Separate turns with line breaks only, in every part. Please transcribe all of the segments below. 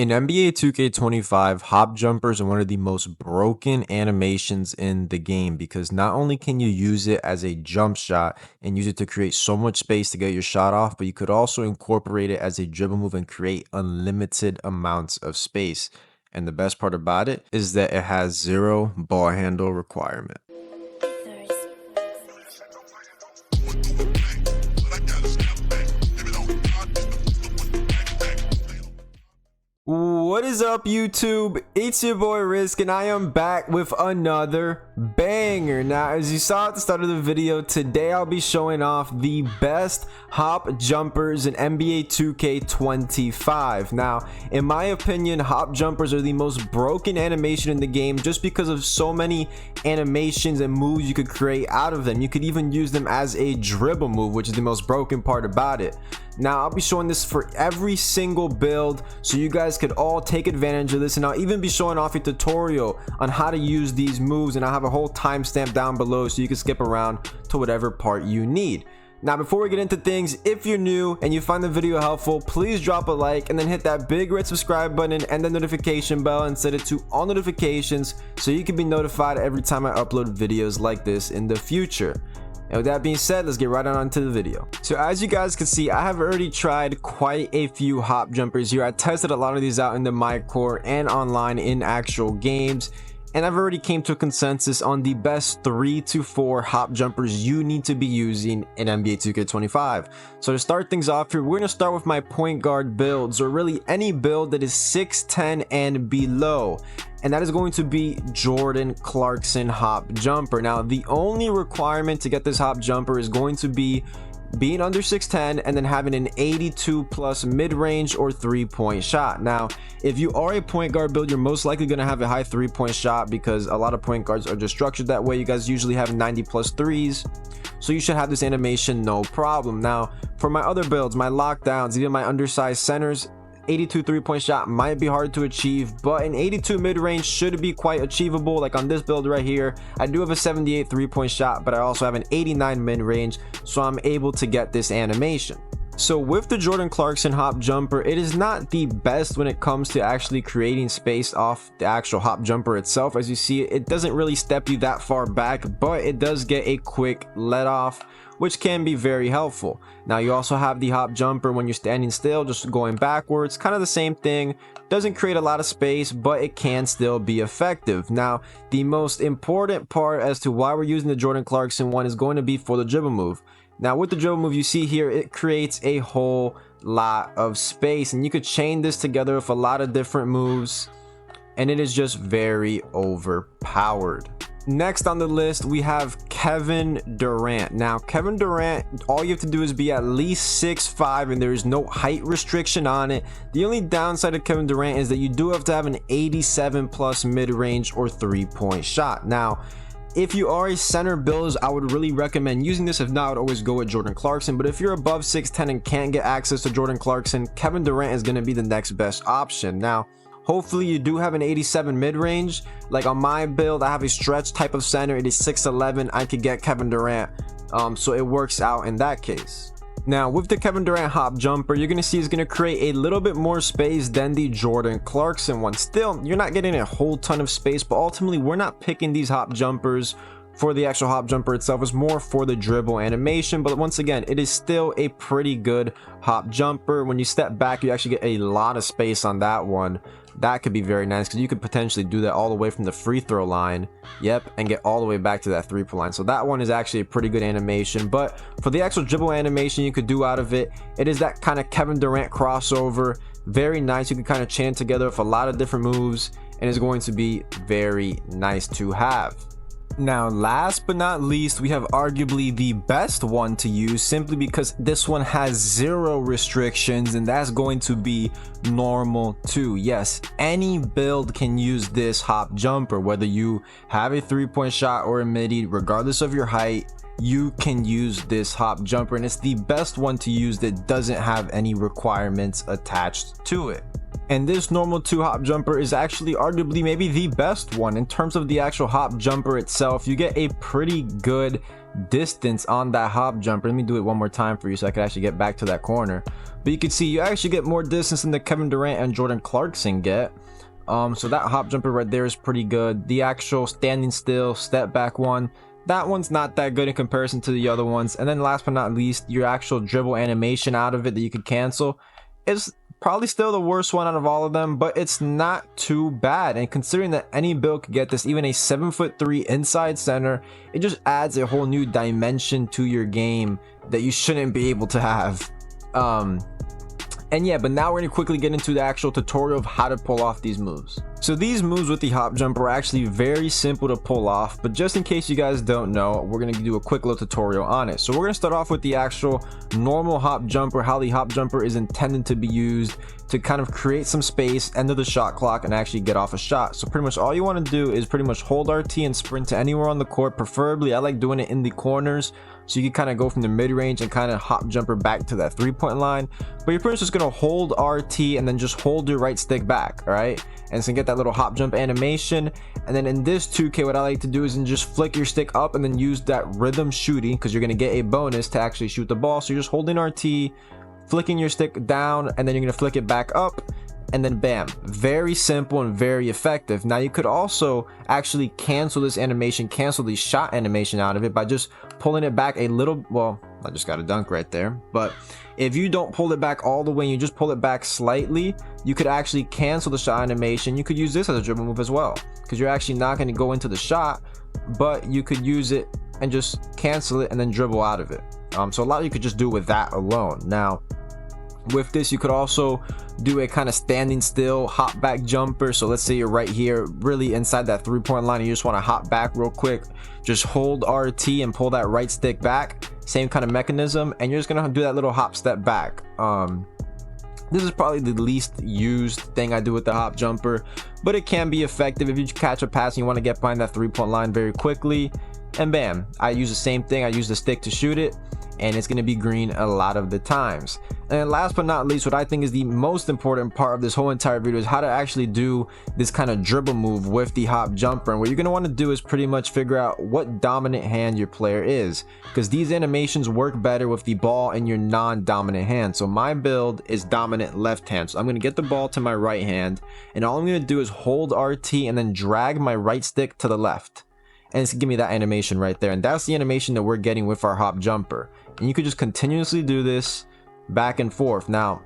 In NBA 2K25, hop jumpers are one of the most broken animations in the game because not only can you use it as a jump shot and use it to create so much space to get your shot off, but you could also incorporate it as a dribble move and create unlimited amounts of space. And the best part about it is that it has zero ball handle requirement. What is up, YouTube? It's your boy Risk, and I am back with another banger. Now, as you saw at the start of the video, today I'll be showing off the best hop jumpers in NBA 2K25. Now, in my opinion, hop jumpers are the most broken animation in the game just because of so many animations and moves you could create out of them. You could even use them as a dribble move, which is the most broken part about it. Now, I'll be showing this for every single build so you guys could all take advantage of this, and I'll even be showing off a tutorial on how to use these moves, and I'll have a whole timestamp down below so you can skip around to whatever part you need. Now, before we get into things, if you're new and you find the video helpful, please drop a like and then hit that big red subscribe button and the notification bell and set it to all notifications so you can be notified every time I upload videos like this in the future. And with that being said, let's get right on to the video. So as you guys can see, I have already tried quite a few hop jumpers here. I tested a lot of these out in the My Core and online in actual games, and I've already came to a consensus on the best 3 to 4 hop jumpers you need to be using in NBA 2K25. So to start things off here, we're going to start with my point guard builds, or really any build that is 6'10 and below. And that is going to be Jordan Clarkson hop jumper. Now, the only requirement to get this hop jumper is going to be being under 6'10 and then having an 82 plus mid-range or 3-point shot. Now, if you are a point guard build, you're most likely going to have a high 3-point shot because a lot of point guards are just structured that way. You guys usually have 90 plus threes, so you should have this animation no problem. Now, for my other builds, my lockdowns, even my undersized centers, 82 3-point shot might be hard to achieve, but an 82 mid-range should be quite achievable. Like on this build right here, I do have a 78 3-point shot, but I also have an 89 mid-range, so I'm able to get this animation. So with the Jordan Clarkson hop jumper, it is not the best when it comes to actually creating space off the actual hop jumper itself. As you see, it doesn't really step you that far back, but it does get a quick let off, which can be very helpful. Now, you also have the hop jumper when you're standing still, just going backwards, kind of the same thing. Doesn't create a lot of space, but it can still be effective. Now, the most important part as to why we're using the Jordan Clarkson one is going to be for the dribble move. Now, with the dribble move, you see here, it creates a whole lot of space, and you could chain this together with a lot of different moves, and it is just very overpowered. Next on the list, we have Kevin Durant. Now, Kevin Durant, all you have to do is be at least 6'5", and there is no height restriction on it. The only downside of Kevin Durant is that you do have to have an 87 plus mid-range or 3-point shot. Now, if you are a center build, I would really recommend using this. If not, I would always go with Jordan Clarkson. But if you're above 6'10 and can't get access to Jordan Clarkson, Kevin Durant is going to be the next best option. Now, hopefully you do have an 87 mid-range. Like on my build, I have a stretch type of center. It is 6'11". I could get Kevin Durant, so it works out in that case. Now, with the Kevin Durant hop jumper, you're going to see it's going to create a little bit more space than the Jordan Clarkson one. Still, you're not getting a whole ton of space, but ultimately we're not picking these hop jumpers for the actual hop jumper itself. It's more for the dribble animation, but once again, it is still a pretty good hop jumper. When you step back, you actually get a lot of space on that one. That could be very nice because you could potentially do that all the way from the free throw line, and get all the way back to that 3-point line. So that one is actually a pretty good animation. But for the actual dribble animation you could do out of it, it is that kind of Kevin Durant crossover. Very nice. You can kind of chain it together with a lot of different moves, and it's going to be very nice to have. Now, last but not least, we have arguably the best one to use, simply because this one has zero restrictions, and that's going to be normal 2. Yes, any build can use this hop jumper, whether you have a 3-point shot or a midi, regardless of your height. You can use this hop jumper, and it's the best one to use that doesn't have any requirements attached to it. And this normal 2 hop jumper is actually arguably maybe the best one in terms of the actual hop jumper itself. You get a pretty good distance on that hop jumper. Let me do it one more time for you so I could actually get back to that corner. But you can see you actually get more distance than the Kevin Durant and Jordan Clarkson get. So that hop jumper right there is pretty good. The actual standing still step back one, that one's not that good in comparison to the other ones. And then last but not least, your actual dribble animation out of it that you could cancel is probably still the worst one out of all of them, but it's not too bad. And considering that any build could get this, even a 7'3" inside center, it just adds a whole new dimension to your game that you shouldn't be able to have. And yeah, but now we're gonna quickly get into the actual tutorial of how to pull off these moves. So these moves with the hop jumper are actually very simple to pull off, but just in case you guys don't know, we're gonna do a quick little tutorial on it. So we're gonna start off with the actual normal hop jumper, how the hop jumper is intended to be used to kind of create some space, end of the shot clock, and actually get off a shot. So pretty much all you want to do is pretty much hold RT and sprint to anywhere on the court. Preferably, I like doing it in the corners, so you can kind of go from the mid-range and kind of hop jumper back to that three-point line. But you're pretty much just gonna hold RT and then just hold your right stick back, all right? And so you get that little hop jump animation. And then in this 2K, what I like to do is just flick your stick up and then use that rhythm shooting, because you're gonna get a bonus to actually shoot the ball. So you're just holding RT, flicking your stick down, and then you're gonna flick it back up, and then bam. Very simple and very effective. Now you could also actually cancel this animation, cancel the shot animation out of it by just pulling it back a little. Well, I just got a dunk right there, but if you don't pull it back all the way, you just pull it back slightly, you could actually cancel the shot animation. You could use this as a dribble move as well, because you're actually not going to go into the shot, but you could use it and just cancel it and then dribble out of it. So a lot you could just do with that alone. Now with this, you could also do a kind of standing still hop back jumper. So let's say you're right here, really inside that three-point line, and you just want to hop back real quick. Just hold RT and pull that right stick back. Same kind of mechanism, and you're just gonna do that little hop step back. This is probably the least used thing I do with the hop jumper, but it can be effective if you catch a pass and you want to get behind that three-point line very quickly. And bam, I use the same thing. I use the stick to shoot it, and it's going to be green a lot of the times. And last but not least, what I think is the most important part of this whole entire video is how to actually do this kind of dribble move with the hop jumper. And what you're going to want to do is pretty much figure out what dominant hand your player is, because these animations work better with the ball in your non-dominant hand. So my build is dominant left hand, so I'm going to get the ball to my right hand, and all I'm going to do is hold RT and then drag my right stick to the left, and it's gonna give me that animation right there. And that's the animation that we're getting with our hop jumper. And you could just continuously do this back and forth. Now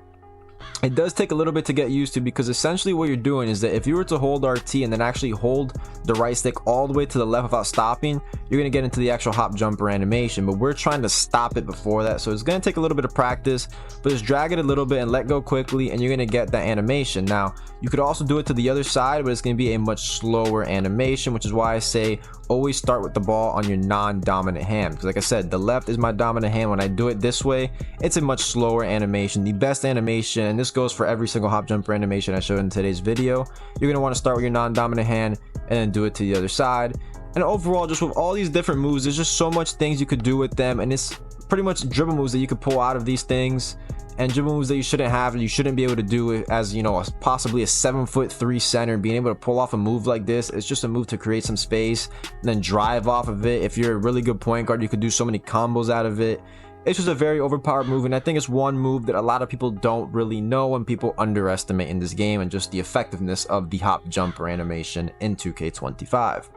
it does take a little bit to get used to, because essentially what you're doing is that if you were to hold RT and then actually hold the right stick all the way to the left without stopping, you're going to get into the actual hop jumper animation. But we're trying to stop it before that, so it's going to take a little bit of practice, but just drag it a little bit and let go quickly, and you're going to get that animation. Now you could also do it to the other side, but it's going to be a much slower animation, which is why I say always start with the ball on your non-dominant hand, because like I said, the left is my dominant hand. When I do it this way, it's a much slower animation. The best animation, and this goes for every single hop jumper animation I showed in today's video, you're going to want to start with your non-dominant hand and then do it to the other side. And overall, just with all these different moves, there's just so much things you could do with them, and it's pretty much dribble moves that you could pull out of these things, and dribble moves that you shouldn't have and you shouldn't be able to do it as, you know, possibly a 7'3" center. Being able to pull off a move like this, it's just a move to create some space and then drive off of it. If you're a really good point guard, you could do so many combos out of it. It's just a very overpowered move, and I think it's one move that a lot of people don't really know and people underestimate in this game, and just the effectiveness of the hop jumper animation in 2K25.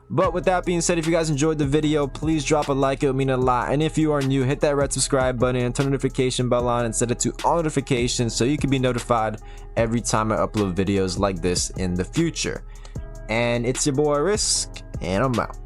But with that being said, if you guys enjoyed the video, please drop a like. It would mean a lot. And if you are new, hit that red subscribe button and turn the notification bell on and set it to all notifications so you can be notified every time I upload videos like this in the future. And it's your boy Risk, and I'm out.